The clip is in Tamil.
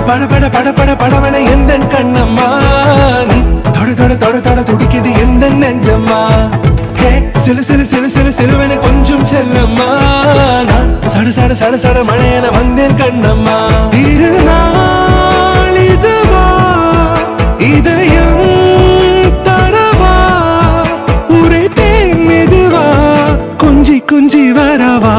பட பட பட பட படவன எந்த கண்ணம்மா நீ தொட தொட தொட தொட துடிக்குது எந்த நெஞ்சம்மா ஹே சிலு சிலு சிலு சிலு சிலுவன கொஞ்சம் செல்லம்மா நான் சட சட சட சட மழையன வந்தேன் கண்ணம்மா திருநாள் இதுவா இதயம் தரவா உரைத்தேன் மெதுவா கொஞ்சி கொஞ்சி வரவா